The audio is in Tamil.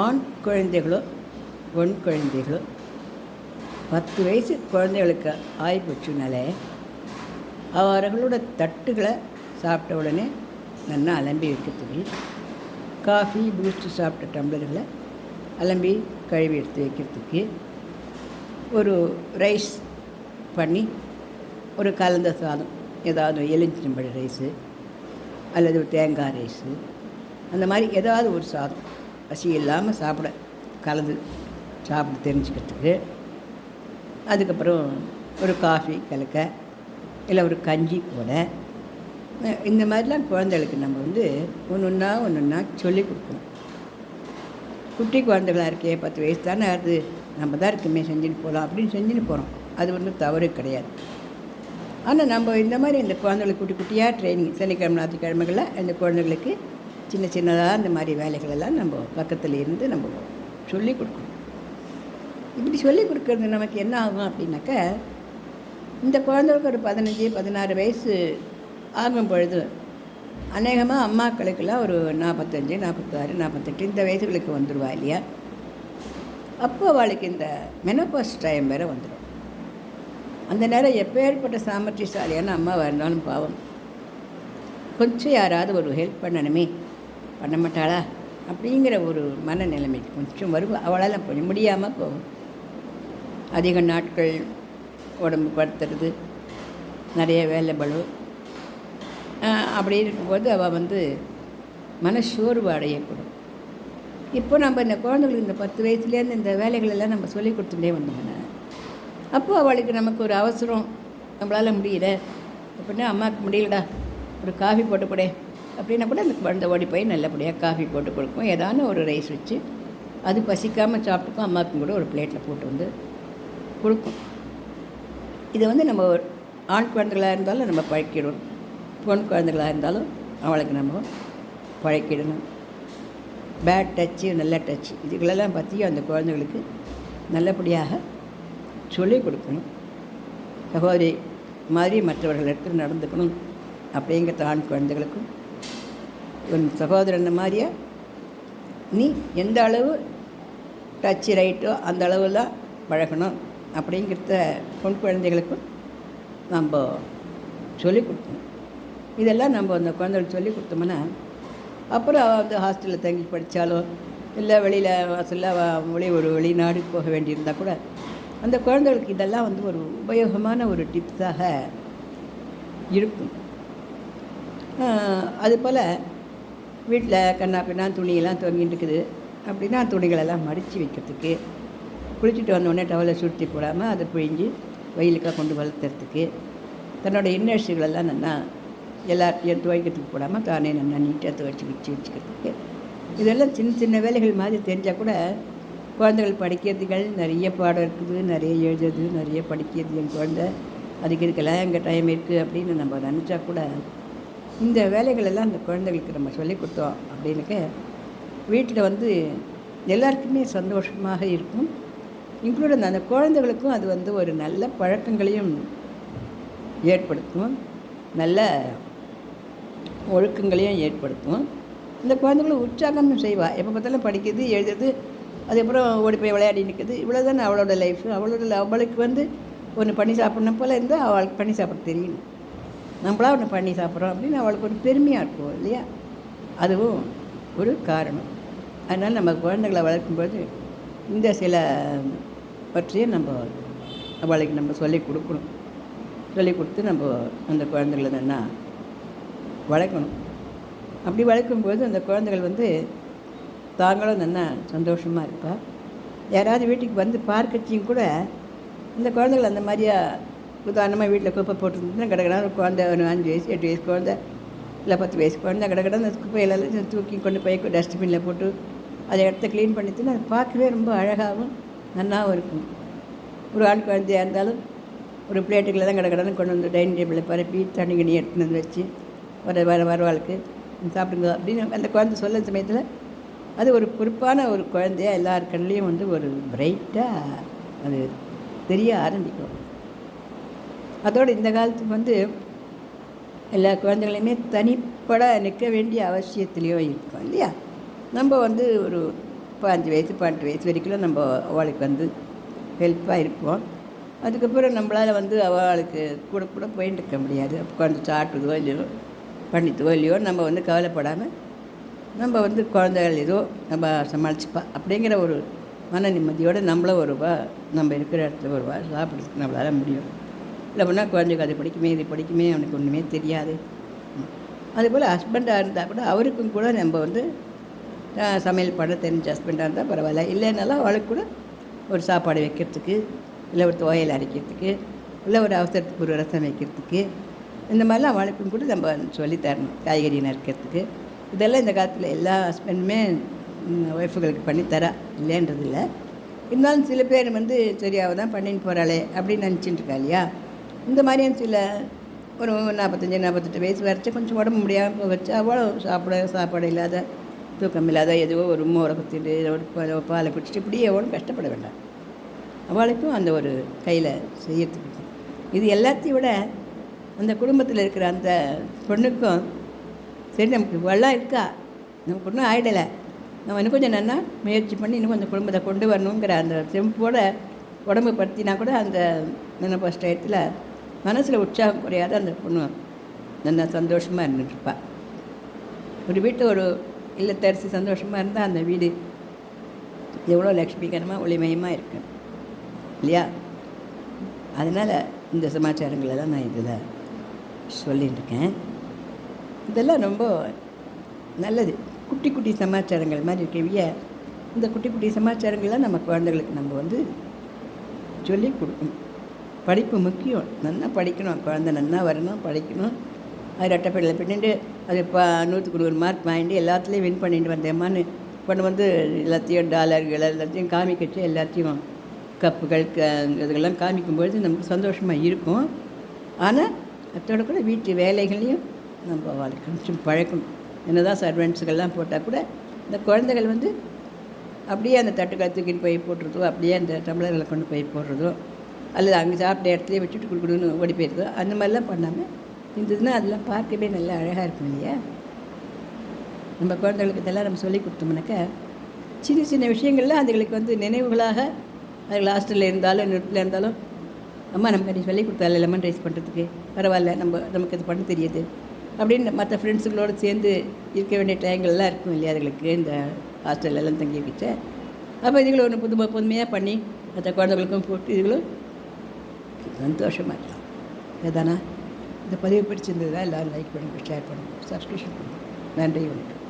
ஆண் குழந்தைகளோ பெண் குழந்தைகளோ 10 வயசு குழந்தைகளுக்கு ஆகிப்போச்சுனாலே அவர்களோட தட்டுகளை சாப்பிட்ட உடனே நல்லா அலம்பி வைக்கிறதுக்கு, காஃபி பூஸ்ட்டு சாப்பிட்ட டம்ளர்களை அலம்பி கழுவி எடுத்து வைக்கிறதுக்கு, ஒரு ரைஸ் பண்ணி ஒரு கலந்த சாதம், ஏதாவது எலுமிச்சம்பழ ரைஸு அல்லது தேங்காய் ரைஸு, அந்த மாதிரி ஏதாவது ஒரு சாதம் பசி இல்லாமல் கலந்து சாப்பிட தெரிஞ்சுக்கிறதுக்கு, அதுக்கப்புறம் ஒரு காஃபி கலக்க, இல்லை ஒரு கஞ்சி போட, இந்த மாதிரிலாம் குழந்தைகளுக்கு நம்ம ஒன்று ஒன்றா சொல்லிக் கொடுக்கணும். குட்டி குழந்தைகளாக இருக்கே 10 வயசு தானே அது, நம்ம தான் இருக்குமே செஞ்சுன்னு போகலாம் அப்படின்னு செஞ்சுன்னு போகிறோம். அது தவறு கிடையாது. ஆனால் நம்ம இந்த மாதிரி இந்த குழந்தைகளுக்கு குட்டி குட்டியாக ட்ரைனிங் சனிக்கிழமை ஞாயிற்றுக்கிழமைகளில் இந்த குழந்தைகளுக்கு சின்ன சின்னதாக இந்த மாதிரி வேலைகளெல்லாம் நம்ம பக்கத்தில் இருந்து நம்ம சொல்லிக் கொடுக்கணும். இப்படி சொல்லிக் கொடுக்கறது நமக்கு என்ன ஆகும் அப்படின்னாக்கா, இந்த குழந்தைகளுக்கு ஒரு 15-16 வயசு ஆகும் பொழுது அநேகமாக அம்மாக்களுக்கெல்லாம் ஒரு 45, 46, 48 இந்த வயசுகளுக்கு வந்துடுவா இல்லையா. அப்போ அவளுக்கு இந்த மெனோபாஸ் டைம் வேறு வந்துடும். அந்த நேரம் எப்பேற்பட்ட சாமர்த்தியசாலியான அம்மாவாக இருந்தாலும் பாவம், கொஞ்சம் யாராவது ஒரு ஹெல்ப் பண்ணணுமே, பண்ண மாட்டாளா அப்படிங்கிற ஒரு மனநிலைமைக்கு கொஞ்சம் வருவோம். அவளால் பண்ண முடியாமல் போகும். அதிக நாட்கள் உடம்பு படுத்துறது, நிறைய வேலை பளு, அப்படி இருக்கும்போது அவள் மனசோர்வு அடையக்கூடும். இப்போ நம்ம இந்த குழந்தைகளுக்கு இந்த 10 வயசுலேருந்து இந்த வேலைகளெல்லாம் நம்ம சொல்லி கொடுத்துட்டே வந்தோம்னா, அப்போது அவளுக்கு நமக்கு ஒரு அவசரம், நம்மளால் முடியல அப்படின்னா, அம்மாவுக்கு முடியலடா ஒரு காஃபி போட்டு கொடு அப்படின்னா கூட அந்த குழந்தை ஓடி போய் நல்லபடியாக காஃபி போட்டு கொடுக்கும். ஏதான ஒரு ரைஸ் வச்சு அது பசிக்காமல் சாப்பிட்டுக்கும். அம்மாவுக்கும் கூட ஒரு பிளேட்டில் போட்டு கொடுக்கும். இதை நம்ம ஆண் குழந்தைகளாக இருந்தாலும் நம்ம பழக்கிடணும், பெண் குழந்தைகளாக இருந்தாலும் அவளுக்கு நம்ம பழக்கிடணும். பேட் டச்சு, நல்ல டச்சு, இதுகளெல்லாம் பற்றியும் அந்த குழந்தைகளுக்கு நல்லபடியாக சொல்லிக் கொடுக்கணும். சகோதரி மாதிரி மற்றவர்களிடத்தில் நடந்துக்கணும் அப்படிங்கிற ஆண் குழந்தைகளுக்கும், உன் சகோதரன் மாதிரியே நீ எந்த அளவு டச்சு ரைட்டோ அந்த அளவுலாம் பழகணும் அப்படிங்கிறத பெண் குழந்தைகளுக்கும் நம்ம சொல்லிக் கொடுக்கணும். இதெல்லாம் நம்ம அந்த குழந்தைகளுக்கு சொல்லிக் கொடுத்தோம்னா, அப்புறம் அவள் ஹாஸ்டலில் தங்கி படித்தாலோ, இல்லை வெளியில் வாசலில் ஒரு வெளிநாடு போக வேண்டியிருந்தால் கூட அந்த குழந்தைகளுக்கு இதெல்லாம் ஒரு உபயோகமான ஒரு டிப்ஸாக இருக்கும். அதுபோல் வீட்டில் கண்ணா பின்னா துணியெல்லாம் தொங்கிட்டு இருக்குது அப்படின்னா, துணிகளெல்லாம் மடித்து வைக்கிறதுக்கு, குளிச்சுட்டு வந்தோடனே டவலை சுருட்டி போடாமல் அதை பிழிஞ்சு வெயிலுக்காக கொண்டு வளர்த்துறதுக்கு, தன்னோட இன்னர்ஸுகளெல்லாம் நல்லா எல்லாத்தையும் துவைக்கிறதுக்கு போடாமல் தானே நல்லா நீட்டாக துவைச்சி வச்சுக்கிறதுக்கு, இதெல்லாம் சின்ன சின்ன வேலைகள் மாதிரி தெரிஞ்சால் கூட குழந்தைகள் படிக்கிறதுகள் நிறைய பாடம் இருக்குது, நிறைய எழுதுறது, நிறைய படிக்கிறது. என் குழந்தை அதுக்கு இருக்கலாம், எங்கள் டைம் இருக்குது அப்படின்னு நம்ம நினச்சா கூட இந்த வேலைகளெல்லாம் அந்த குழந்தைகளுக்கு நம்ம சொல்லிக் கொடுத்தோம் அப்படின்னுக்க வீட்டில் எல்லாருக்குமே சந்தோஷமாக இருக்கும். இன்க்ளூட் அந்த குழந்தைகளுக்கும் அது ஒரு நல்ல பழக்கங்களையும் ஏற்படுத்தும், நல்ல ஒழுக்கங்களையும் ஏற்படுத்தும். இந்த குழந்தைகளும் உற்சாகமும் செய்வாள். எப்போ பார்த்தாலும் படிக்கிறது, எழுதுறது, அதுக்கப்புறம் ஓடி போய் விளையாடி நிற்குது. இவ்வளோ தானே அவளோட லைஃப். அவளுக்கு ஒன்று பண்ணி சாப்பிட்ணும் போல் இருந்தால் அவளுக்கு பண்ணி சாப்பிட தெரியும். நம்மளாக ஒன்று பண்ணி சாப்பிட்றோம் அப்படின்னு அவளுக்கு ஒரு பெருமையாக இருக்கும் இல்லையா. அதுவும் ஒரு காரணம். அதனால் நம்ம குழந்தைகளை வளர்க்கும்போது இந்த சில பற்றியும் நம்ம அவளுக்கு நம்ம சொல்லிக் கொடுக்கணும். சொல்லிக் கொடுத்து நம்ம அந்த குழந்தைகளை என்னென்னா வளர்க்கணும். அப்படி வளர்க்கும்போது அந்த குழந்தைகள் தாங்களும் நல்லா சந்தோஷமாக இருப்பா. யாராவது வீட்டுக்கு பார்க்கச்சியும் கூட இந்த குழந்தைகள் அந்த மாதிரியா உதாரணமாக வீட்டில் குப்பை போட்டுருந்துச்சுன்னா கடகடான குழந்தை ஒரு 5 வயசு 8 வயசு குழந்தை இல்லை 10 வயசு குழந்தை கடகடான அந்த குப்பையெல்லாம் தூக்கி கொண்டு போய் டஸ்ட்பினில் போட்டு அதை இடத்த க்ளீன் பண்ணிட்டுன்னா அது பார்க்கவே ரொம்ப அழகாகவும் நல்லாவும் இருக்கும். ஒரு ஆண் குழந்தையாக இருந்தாலும் ஒரு பிளேட்டுகளை தான் கடகடான கொண்டு டைனிங் டேபிளில் பரப்பி தண்ணி கண்ணி எடுத்துன்னு வச்சு வரவாளுக்கு சாப்பிடுங்க அப்படின்னு அந்த குழந்தை சொல்ல சமயத்தில் அது ஒரு பொறுப்பான ஒரு குழந்தையாக எல்லார் கண்லேயும் ஒரு பிரைட்டாக அது தெரிய ஆரம்பிக்கும். அதோடு இந்த காலத்துக்கு எல்லா குழந்தைகளையுமே தனிப்பட நிற்க வேண்டிய அவசியத்துலேயோ இருக்கும் இல்லையா. நம்ம ஒரு இப்போ 5 வயசு 12 வயசு வரைக்கும் நம்ம அவளுக்கு வந்து ஹெல்ப்பாக இருப்போம். அதுக்கப்புறம் நம்மளால் வந்து அவளுக்கு கூட கூட போயிட்டு இருக்க முடியாது. உட்காந்து சாப்பிட்டுதோ இல்லையோ பண்ணித்தோ இல்லையோ நம்ம வந்து கவலைப்படாமல் நம்ம வந்து குழந்தைகள் ஏதோ நம்ம சமாளிச்சுப்பா அப்படிங்கிற ஒரு மன நிம்மதியோடு நம்மளும் வருவா, நம்ம இருக்கிற இடத்துல வருவா, சாப்பிட்றதுக்கு நம்மளால் முடியும். இல்லை பண்ணால் குழந்தைக்கு அது படிக்குமே இது படிக்குமே அவனுக்கு ஒன்றுமே தெரியாது. அதுபோல் ஹஸ்பண்டாக இருந்தால் கூட அவருக்கும் கூட நம்ம வந்து சமையல் பண்ண தெரிஞ்ச ஹஸ்பண்டாக இருந்தால் பரவாயில்ல, இல்லைன்னாலும் அவளுக்கு கூட ஒரு சாப்பாடு வைக்கிறதுக்கு, இல்லை ஒரு துவையல் அரைக்கிறதுக்கு, இல்லை ஒரு அவசரத்துக்கு ஒரு ரசம் வைக்கிறதுக்கு, இந்த மாதிரிலாம் அவளுக்கும் கூட நம்ம சொல்லித்தரணும். காய்கறி நறுக்கிறதுக்கு இதெல்லாம் இந்த காலத்தில் எல்லா ஹஸ்பண்டுமே ஒய்ஃபுகளுக்கு பண்ணித்தரா, இல்லைன்றது இல்லை. இருந்தாலும் சில பேர் வந்து சரியாக தான் பண்ணின்னு போகிறாளே அப்படின்னு நினச்சிட்டு இருக்கா இல்லையா. இந்த மாதிரியும் சில ஒரு 45 48 வயசு வரைச்சு கொஞ்சம் உடம்பு முடியாமல் போகச்சு அவ்வளோ சாப்பாடு இல்லாத தூக்கம் இல்லாத ஏதோ ஒரு மோரை குத்திட்டு ஒரு பாலை குடிச்சிட்டு இப்படியே எவ்வளோ கஷ்டப்பட வேண்டாம். அவளுக்கும் அந்த ஒரு கையில் செய்யறதுக்கு இது எல்லாத்தையும் விட அந்த குடும்பத்தில் இருக்கிற அந்த பொண்ணுக்கும் சரி நமக்கு இவ்வளோலாம் இருக்கா, நமக்கு ஒன்றும் ஆகிடலை, நம்ம இன்னும் கொஞ்சம் நல்லா முயற்சி பண்ணி இன்னும் கொஞ்சம் குடும்பத்தை கொண்டு வரணுங்கிற அந்த செம்போட உடம்பு படுத்தினா கூட அந்த மெனோபாஸ் டயத்தில் மனசில் உற்சாகம் குறையாத அந்த பொண்ணு நல்லா சந்தோஷமாக இருந்துட்டுருப்பா. ஒரு வீட்டில் ஒரு இல்லத்தரசி சந்தோஷமாக இருந்தால் அந்த வீடு எவ்வளோ லக்ஷ்மிகரமாக ஒளிமயமாக இருக்கு இல்லையா. அதனால் இந்த சமாச்சாரங்களெல்லாம் நான் இதில் சொல்லிட்டுருக்கேன். இதெல்லாம் ரொம்ப நல்லது. குட்டி குட்டி சமாச்சாரங்கள் மாதிரி இருக்கவிய இந்த குட்டி குட்டி சமாச்சாரங்கள்லாம் நம்ம குழந்தைகளுக்கு நம்ம வந்து சொல்லி கொடுக்கணும். படிப்பு முக்கியம், நல்லா படிக்கணும், குழந்தை நல்லா வரணும், படிக்கணும். அது ரெட்டைப்படையில் பண்ணிட்டு அது இப்போ 100க்கு 100 மார்க் வாங்கிட்டு எல்லாத்துலேயும் வின் பண்ணிட்டு வந்தேம்மான்னு பொண்ணு வந்து எல்லாத்தையும் டாலர்கள் எல்லாத்தையும் காமிக்கச்சு எல்லாத்தையும் கப்புகள் இதுகள்லாம் காமிக்கும்பொழுது நமக்கு சந்தோஷமாக இருக்கும். ஆனால் அதோட கூட வீட்டு வேலைகளையும் நம்ம அவளுக்கு கொஞ்சம் பழக்கணும். என்ன தான் சர்வெண்ட்ஸுகள்லாம் போட்டால் கூட இந்த குழந்தைகள் வந்து அப்படியே அந்த தட்டுக்களை தூக்கிட்டு போய் போட்டுறதோ, அப்படியே அந்த டம்ளர்களை கொண்டு போய் போடுறதோ, அல்லது அங்கே சாப்பிட்ட இடத்துலையே வச்சுட்டு கொடுக்கணுன்னு ஓடி போயிருதோ, அந்த மாதிரிலாம் பண்ணாமல் இருந்ததுன்னா அதெல்லாம் பார்க்கவே நல்லா அழகாக இருக்கும் இல்லையா. நம்ம குழந்தைகளுக்கு இதெல்லாம் நம்ம சொல்லி கொடுத்தோம்னாக்கா சின்ன சின்ன விஷயங்கள்லாம் அதுகளுக்கு வந்து நினைவுகளாக அது ஹாஸ்டலில் இருந்தாலும் நிறுத்தில் இருந்தாலும் அம்மா நமக்கு நீ சொல்லி கொடுத்தால லெமன் ரைஸ் பண்ணுறதுக்கு பரவாயில்ல, நமக்கு இது பண்ண தெரியுது அப்படின்னு மற்ற ஃப்ரெண்ட்ஸுங்களோடு சேர்ந்து இருக்க வேண்டிய டைங்கள்லாம் இருக்கும் இல்லையா அதுகளுக்கு இந்த ஹாஸ்டல்லாம் தங்கி வச்சு. அப்போ இதுகளை ஒன்று புதுமையாக பண்ணி மற்ற குழந்தைகளுக்கும் போட்டு இதுகளும் சந்தோஷமாக இருக்கலாம். ஏதானா இந்த பதிவு பிடிச்சிருந்தது தான் எல்லோரும் லைக் பண்ணுங்கள், ஷேர் பண்ணுங்கள், சப்ஸ்கிரிப்ஷன் பண்ணுங்கள். நன்றி, வணக்கம்.